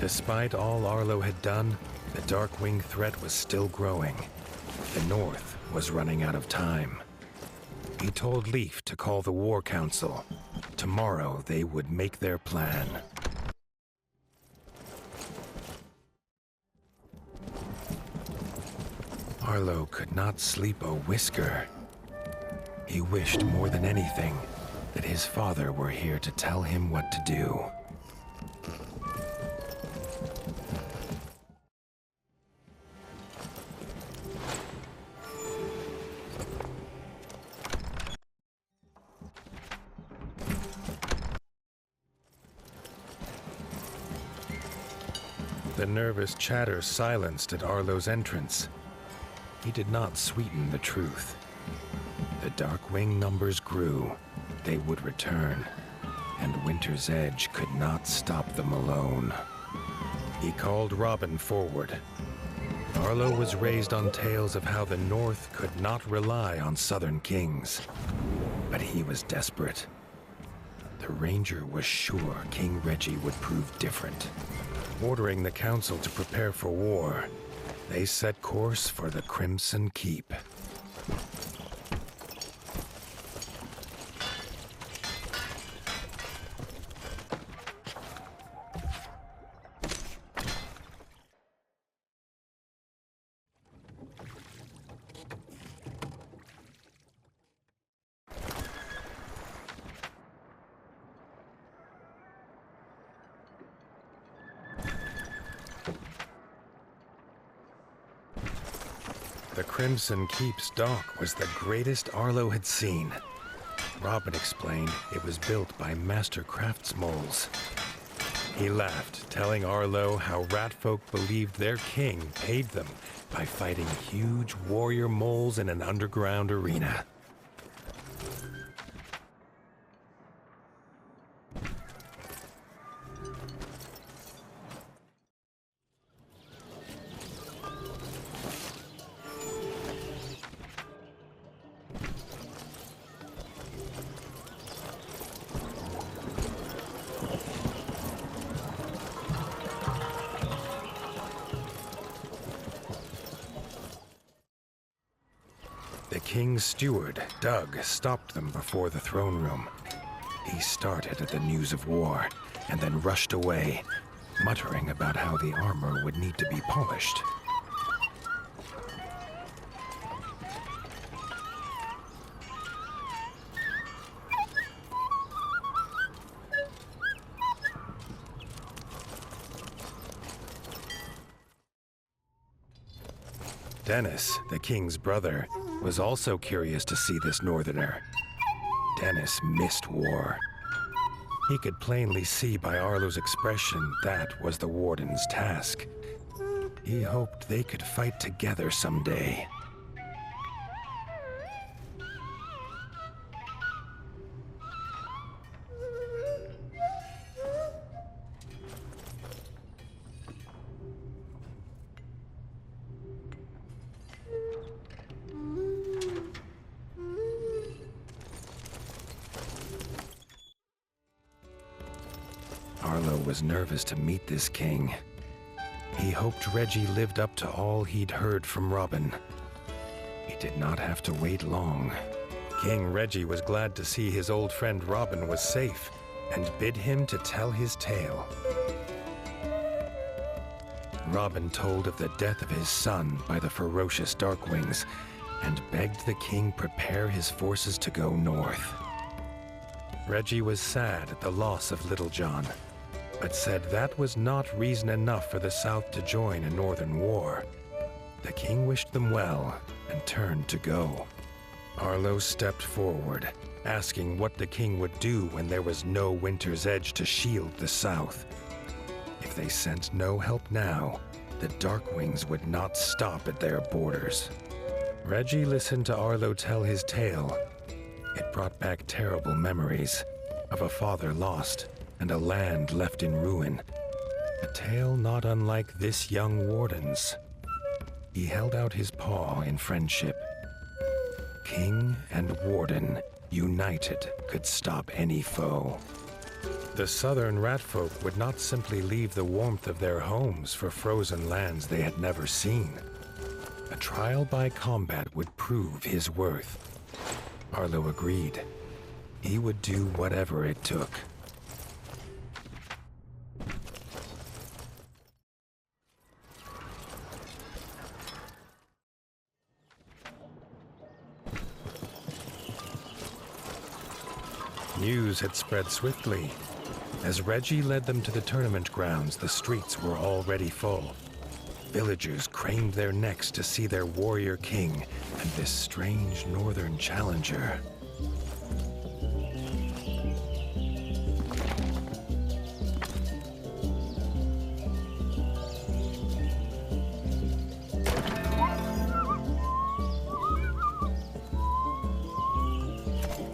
Despite all Arlo had done, the Darkwing threat was still growing. The North was running out of time. He told Leaf to call the War Council. Tomorrow they would make their plan. Arlo could not sleep a whisker. He wished more than anything that his father were here to tell him what to do. The nervous chatter silenced at Arlo's entrance. He did not sweeten the truth. The Darkwing numbers grew. They would return, and Winter's Edge could not stop them alone. He called Robin forward. Arlo was raised on tales of how the North could not rely on Southern kings. But he was desperate. The Ranger was sure King Reggie would prove different. Ordering the council to prepare for war, they set course for the Crimson Keep. The Crimson Keep's dock was the greatest Arlo had seen. Robin explained it was built by master craftsmoles. He laughed, telling Arlo how ratfolk believed their king paid them by fighting huge warrior moles in an underground arena. The king's steward, Doug, stopped them before the throne room. He started at the news of war, and then rushed away, muttering about how the armor would need to be polished. Dennis, the king's brother, was also curious to see this northerner. Dennis missed war. He could plainly see by Arlo's expression that was the warden's task. He hoped they could fight together someday. Arlo was nervous to meet this king. He hoped Reggie lived up to all he'd heard from Robin. He did not have to wait long. King Reggie was glad to see his old friend Robin was safe and bid him to tell his tale. Robin told of the death of his son by the ferocious Darkwings and begged the king prepare his forces to go north. Reggie was sad at the loss of Little John, but said that was not reason enough for the South to join a northern war. The king wished them well and turned to go. Arlo stepped forward, asking what the king would do when there was no Winter's Edge to shield the South. If they sent no help now, the Darkwings would not stop at their borders. Reggie listened to Arlo tell his tale. It brought back terrible memories of a father lost and a land left in ruin. A tale not unlike this young warden's. He held out his paw in friendship. King and warden, united, could stop any foe. The southern ratfolk would not simply leave the warmth of their homes for frozen lands they had never seen. A trial by combat would prove his worth. Arlo agreed. He would do whatever it took. News had spread swiftly. As Reggie led them to the tournament grounds, the streets were already full. Villagers craned their necks to see their warrior king and this strange northern challenger.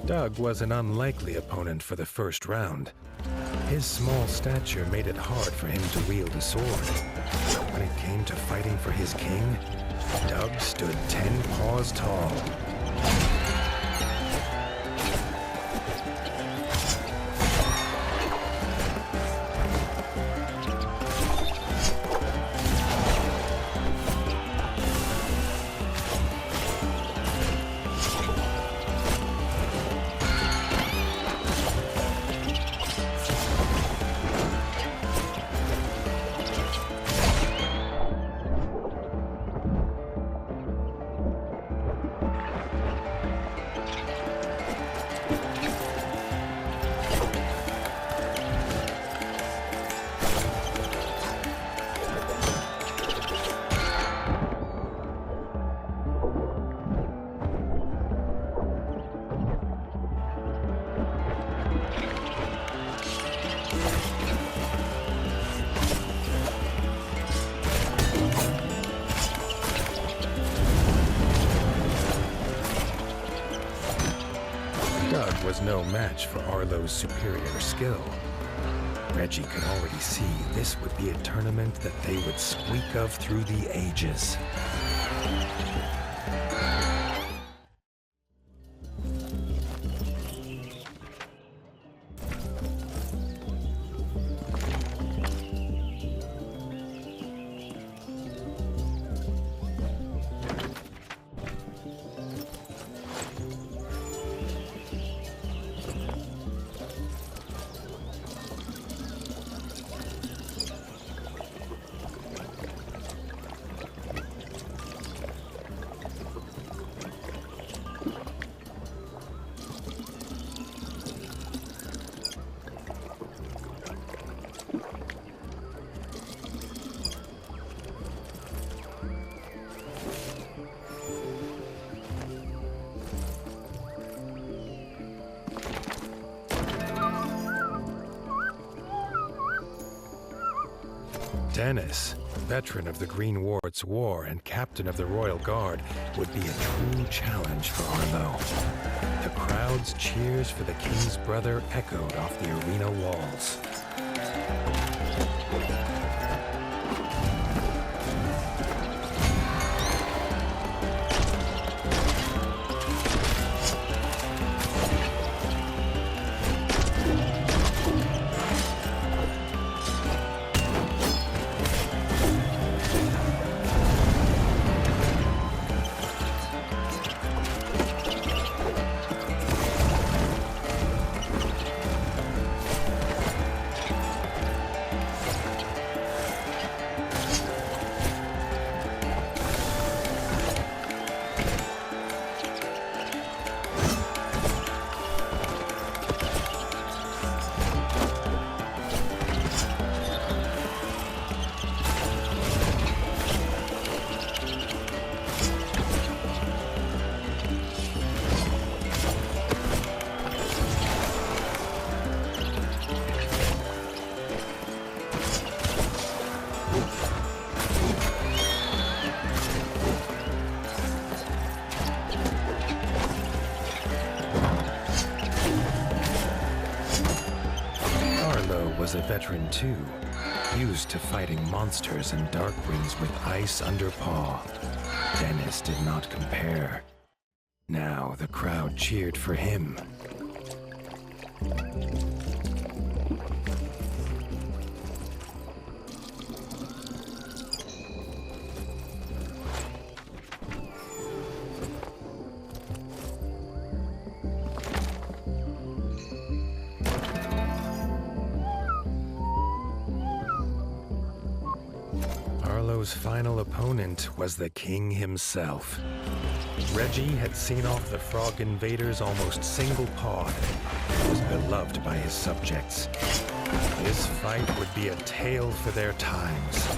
Doug was an unlikely opponent for the first round. His small stature made it hard for him to wield a sword. When it came to fighting for his king, Doug stood 10 paws tall. Was no match for Arlo's superior skill. Reggie could already see this would be a tournament that they would speak of through the ages. Dennis, veteran of the Green Ward's War and captain of the Royal Guard, would be a true challenge for Arlo. The crowd's cheers for the king's brother echoed off the arena walls. Was a veteran too, used to fighting monsters and darkwings with ice under paw. Dennis did not compare. Now the crowd cheered for him. Arlo's final opponent was the king himself. Reggie had seen off the frog invaders almost single-pawed and was beloved by his subjects. This fight would be a tale for their times.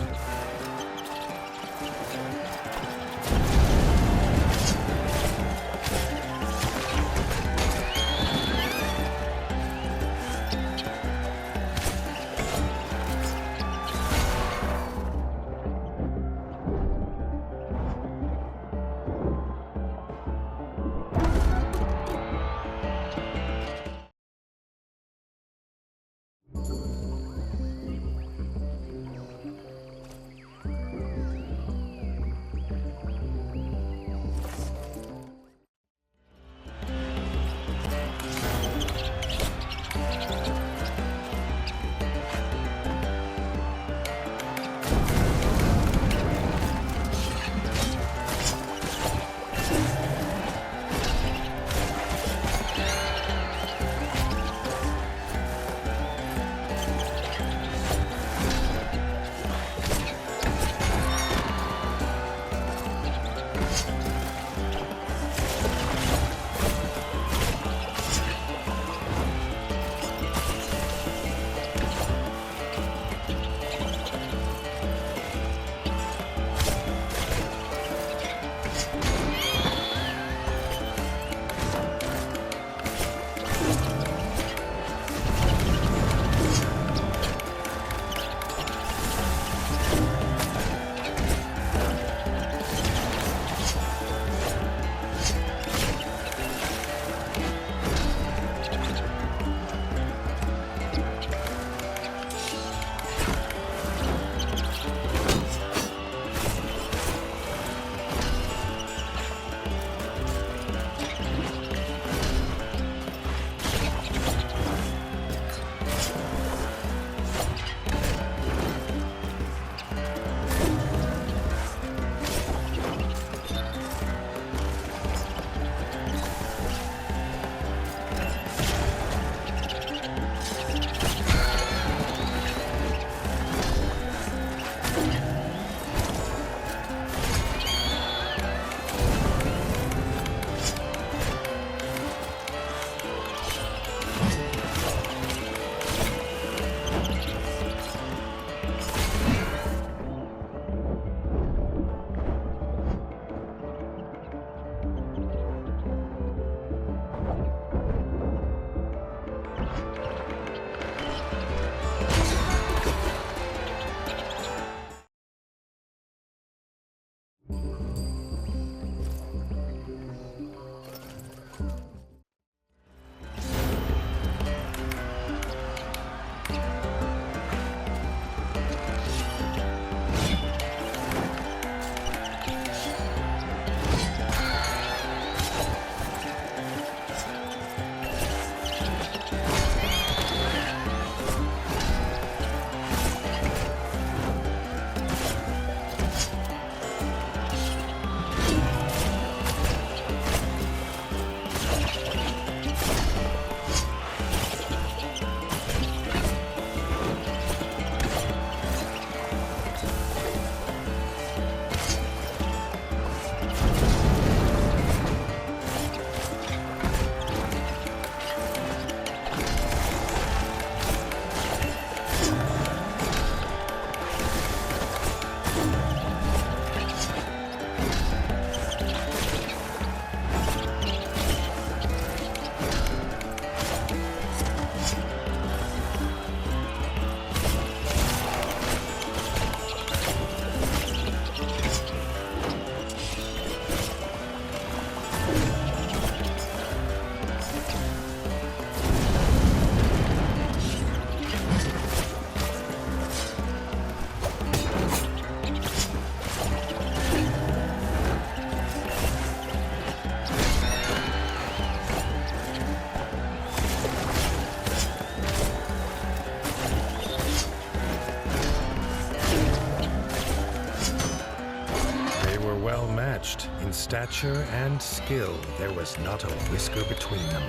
In stature and skill, there was not a whisker between them.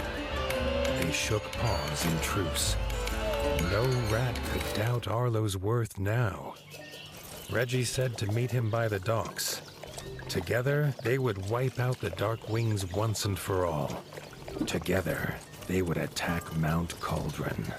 They shook paws in truce. No rat could doubt Arlo's worth now. Reggie said to meet him by the docks. Together, they would wipe out the Dark Wings once and for all. Together, they would attack Mount Cauldron.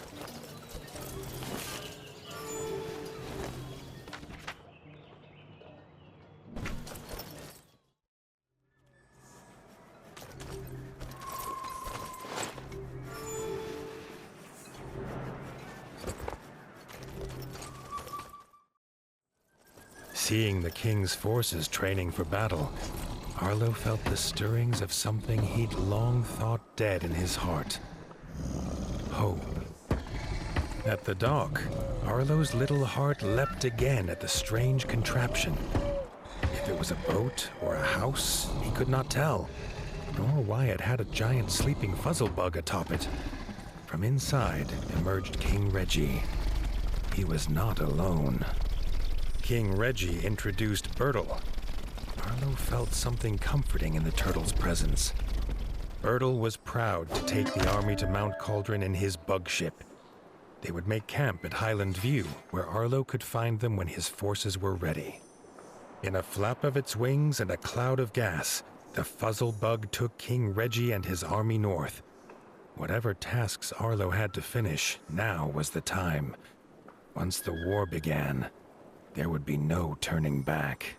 Seeing the king's forces training for battle, Arlo felt the stirrings of something he'd long thought dead in his heart. Hope. At the dock, Arlo's little heart leapt again at the strange contraption. If it was a boat or a house, he could not tell, nor why it had a giant sleeping fuzzlebug atop it. From inside emerged King Reggie. He was not alone. King Reggie introduced Bertle. Arlo felt something comforting in the turtle's presence. Bertle was proud to take the army to Mount Cauldron in his bug ship. They would make camp at Highland View, where Arlo could find them when his forces were ready. In a flap of its wings and a cloud of gas, the fuzzlebug took King Reggie and his army north. Whatever tasks Arlo had to finish, now was the time. Once the war began, there would be no turning back.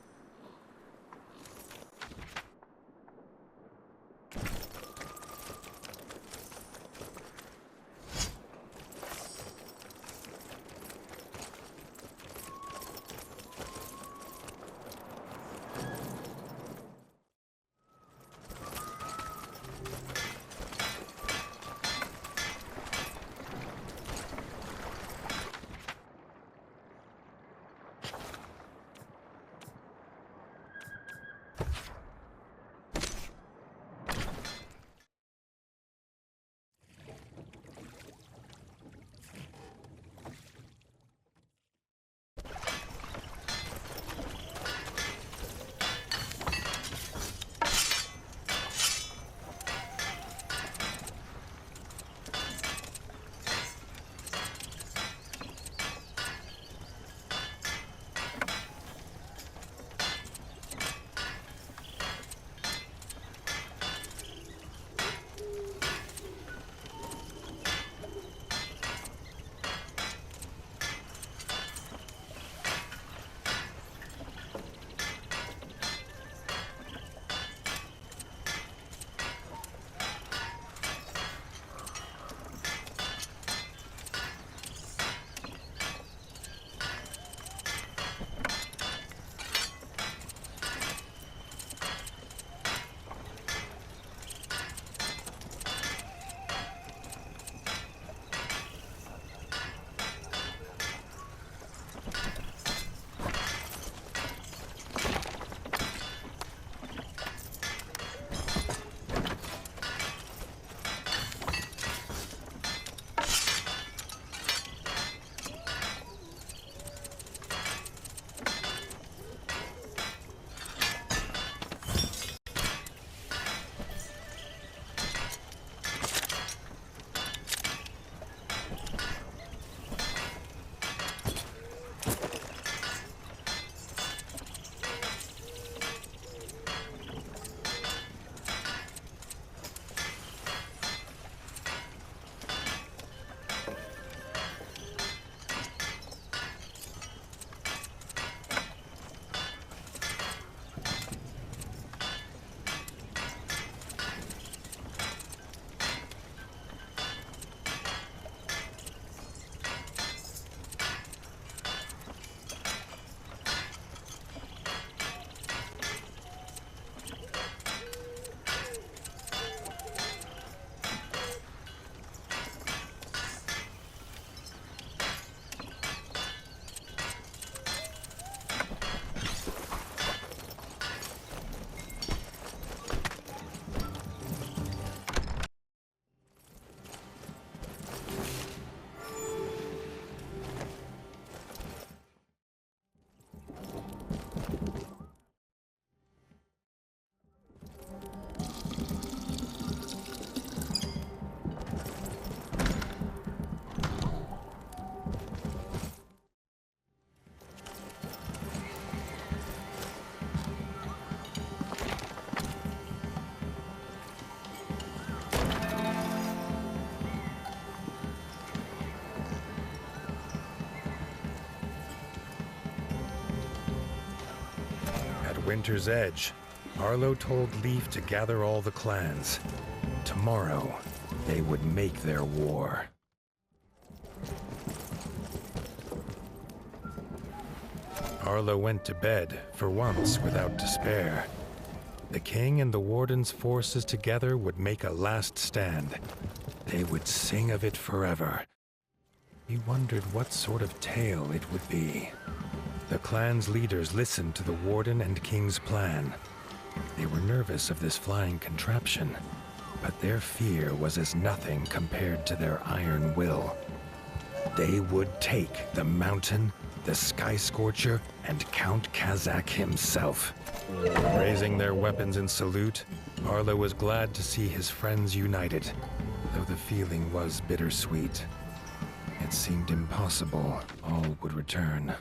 Winter's Edge, Arlo told Leif to gather all the clans. Tomorrow, they would make their war. Arlo went to bed, for once without despair. The king and the warden's forces together would make a last stand. They would sing of it forever. He wondered what sort of tale it would be. The clan's leaders listened to the warden and king's plan. They were nervous of this flying contraption, but their fear was as nothing compared to their iron will. They would take the mountain, the Sky Scorcher, and Count Kazakh himself. Raising their weapons in salute, Arlo was glad to see his friends united, though the feeling was bittersweet. It seemed impossible all would return.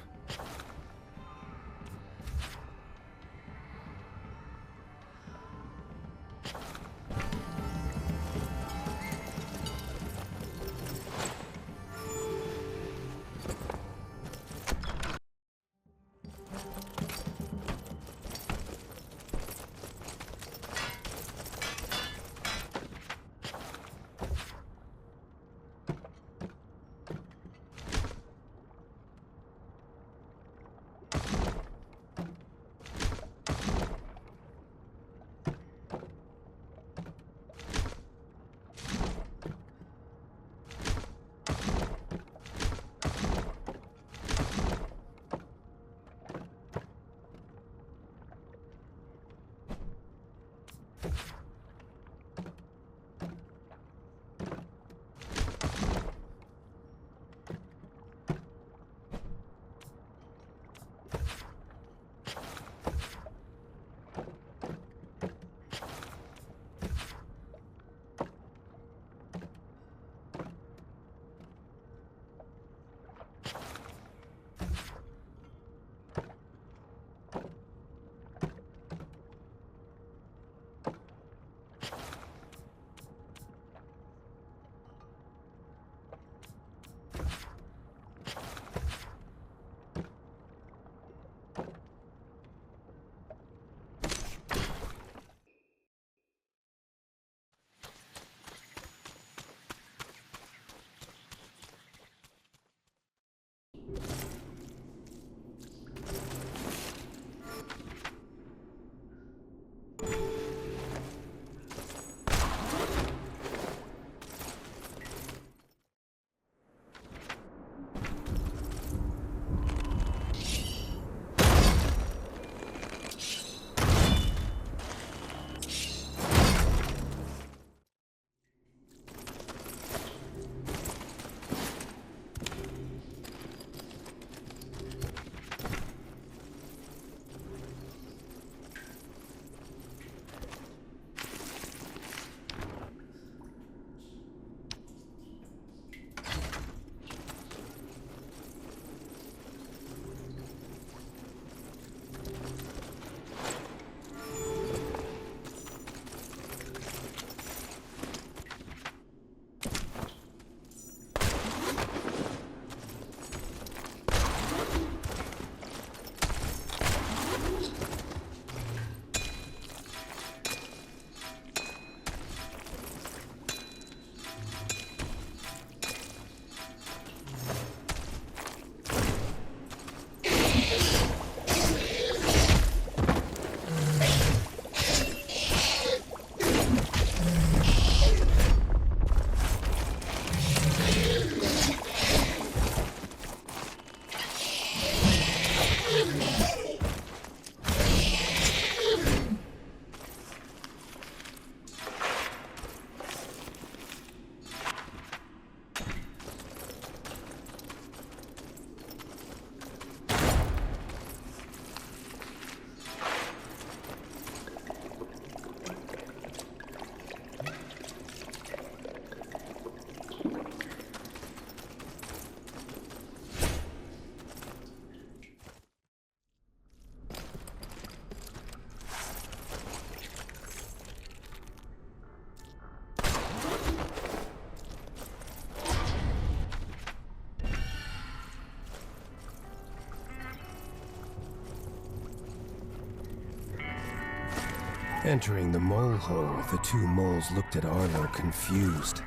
Entering the mole hole, the two moles looked at Arlo confused.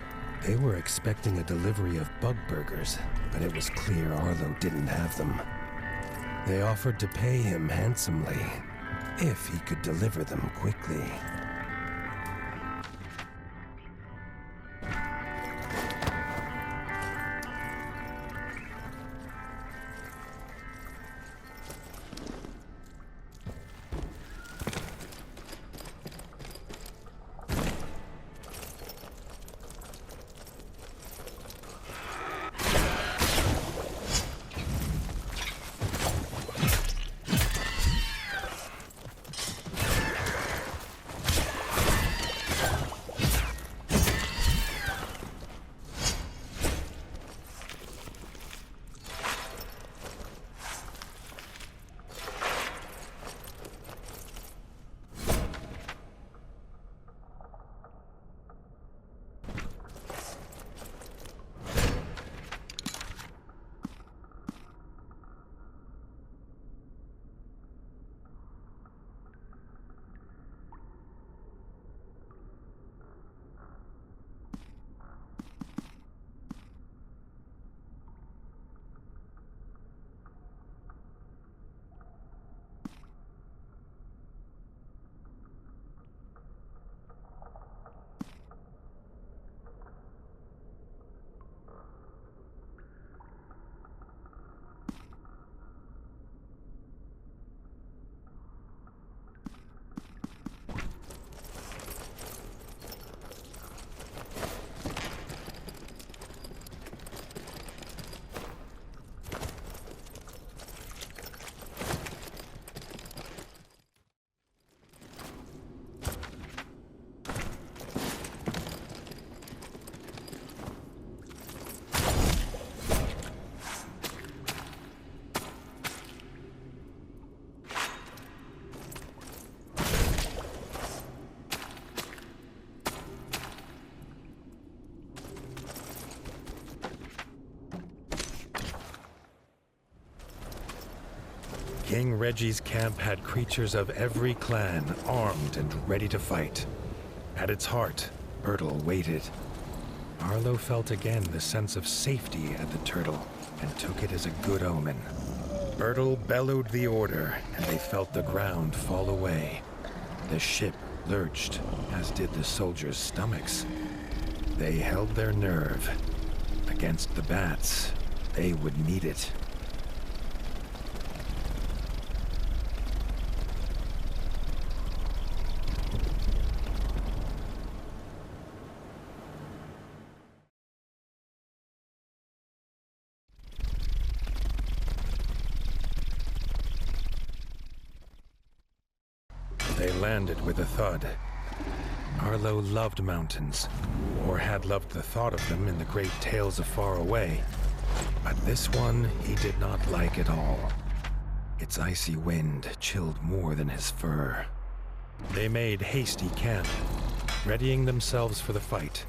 They were expecting a delivery of bug burgers, but it was clear Arlo didn't have them. They offered to pay him handsomely if he could deliver them quickly. King Reggie's camp had creatures of every clan, armed and ready to fight. At its heart, Bertle waited. Arlo felt again the sense of safety at the turtle, and took it as a good omen. Bertle bellowed the order, and they felt the ground fall away. The ship lurched, as did the soldiers' stomachs. They held their nerve. Against the bats, they would need it. They landed with a thud. Arlo loved mountains, or had loved the thought of them in the great tales of far away. But this one he did not like at all. Its icy wind chilled more than his fur. They made hasty camp, readying themselves for the fight.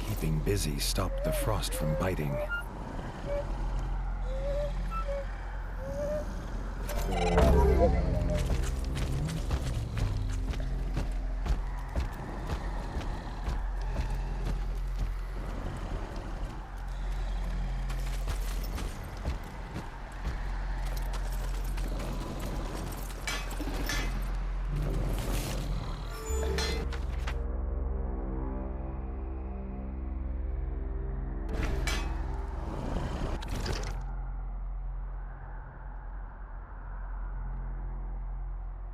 Keeping busy stopped the frost from biting.